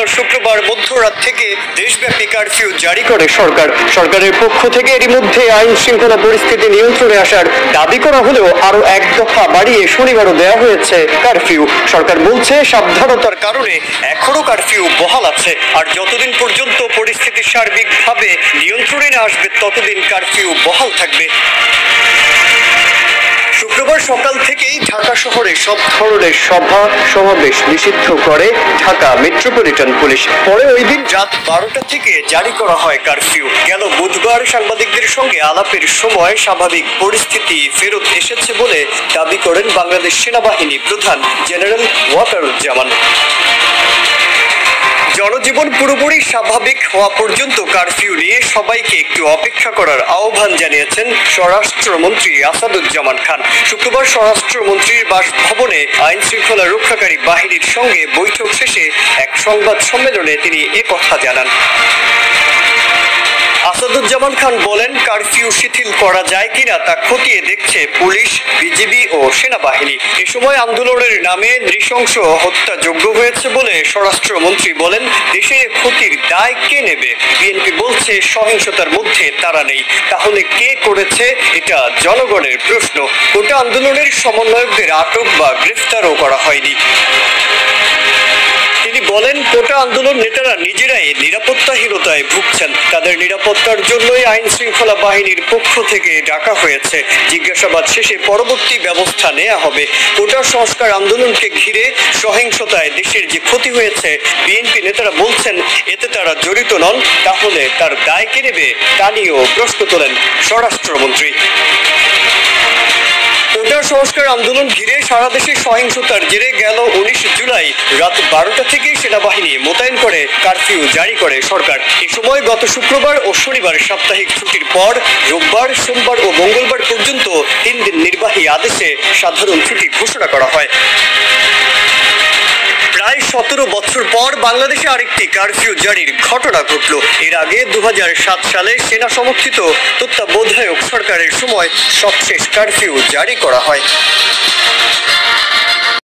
গেল শুক্রবার মধ্যরাত থেকে দেশব্যাপী কারফিউ জারি করে সরকার। সরকারের পক্ষ থেকে এরই মধ্যে আইন শৃঙ্খলা পরিস্থিতি নিয়ন্ত্রণে আসার দাবি করা হলেও আরো এক দফা বাড়িয়ে শনিবারও দেওয়া হয়েছে কারফিউ। সরকার বলছে সাবধানতার কারণে এখনো কারফিউ বহাল আছে, আর যতদিন পর্যন্ত পরিস্থিতি সার্বিকভাবে নিয়ন্ত্রণে না আসবে ততদিন কারফিউ বহাল থাকবে। শুক্রবার সকাল থেকেই ঢাকা শহরে সব ধরনের সভা সমাবেশ নিষিদ্ধ করে ঢাকা মেট্রোপলিটন পুলিশ। পরে ওই দিন রাত 12টা থেকে জারি করা হয় কারফিউ। গেল বুধবার সাংবাদিকদের সঙ্গে আলাপের সময় স্বাভাবিক পরিস্থিতি ফেরত এসেছে বলে দাবি করেন বাংলাদেশ সেনাবাহিনী প্রধান জেনারেল ওয়াকারুজ্জামান। জনজীবন পুরোপুরি স্বাভাবিক হওয়া পর্যন্ত কারফিউ নিয়ে সবাইকে একটু অপেক্ষা করার আহ্বান জানিয়েছেন স্বরাষ্ট্রমন্ত্রী আসাদুজ্জামান খান। শুক্রবার স্বরাষ্ট্রমন্ত্রীর বাসভবনে আইন শৃঙ্খলা রক্ষাকারী বাহিনীর সঙ্গে বৈঠক শেষে এক সংবাদ সম্মেলনে তিনি একথা জানান। আসাদুজ্জামান খান বলেন, কারফিউ শিথিল করা যায় কিনা তা খতিয়ে দেখছে পুলিশ, বিজিবি ও সেনাবাহিনী। এ সময় আন্দোলনের নামে নৃশংস হত্যাযজ্ঞ হয়েছে বলে স্বরাষ্ট্রমন্ত্রী বলেন, দেশে ক্ষতির দায় কে নেবে? বিএনপি বলছে সহিংসতার মধ্যে তারা নেই। তাহলে কে করেছে? এটা জনগণের প্রশ্ন। গোটা আন্দোলনের সমন্বয়কদের আটক বা গ্রেফতারও করা হয়নি। তিনি বলেন, কোটা আন্দোলন নেতারা নিজেরাই নিরাপত্তাহীনতায় ভুগছেন। তাদের নিরাপত্তার জন্যই আইন শৃঙ্খলা বাহিনীর পক্ষ থেকে ডাকা হয়েছে। জিজ্ঞাসাবাদ শেষে পরবর্তী ব্যবস্থা নেওয়া হবে। কোটা সংস্কার আন্দোলনকে ঘিরে সহিংসতায় দেশের যে ক্ষতি হয়েছে, বিএনপি নেতারা বলছেন এতে তারা জড়িত নন। তাহলে তার দায় কে নেবে? তা নিয়েও প্রশ্ন তোলেন স্বরাষ্ট্রমন্ত্রী। কোটা সংস্কার আন্দোলন ঘিরে সারা দেশে সহিংসতার জেরে গেল 19 জুলাই রাত 12টা থেকে সেনাবাহিনী মোতায়েন করে কারফিউ জারি করে সরকার। এ সময় গত শুক্রবার ও শনিবার সাপ্তাহিক ছুটির পর রোববার, সোমবার ও মঙ্গলবার পর্যন্ত 3 দিন নির্বাহী আদেশে সাধারণ ছুটি ঘোষণা করা হয়। প্রায় 17 বছর পর বাংলাদেশে আরেকটি কারফিউ জারির ঘটনা ঘটল। এর আগে 2007 সালে সেনা সমর্থিত তত্ত্বাবধায়ক সরকারের সময় সবশেষ কারফিউ জারি করা হয়।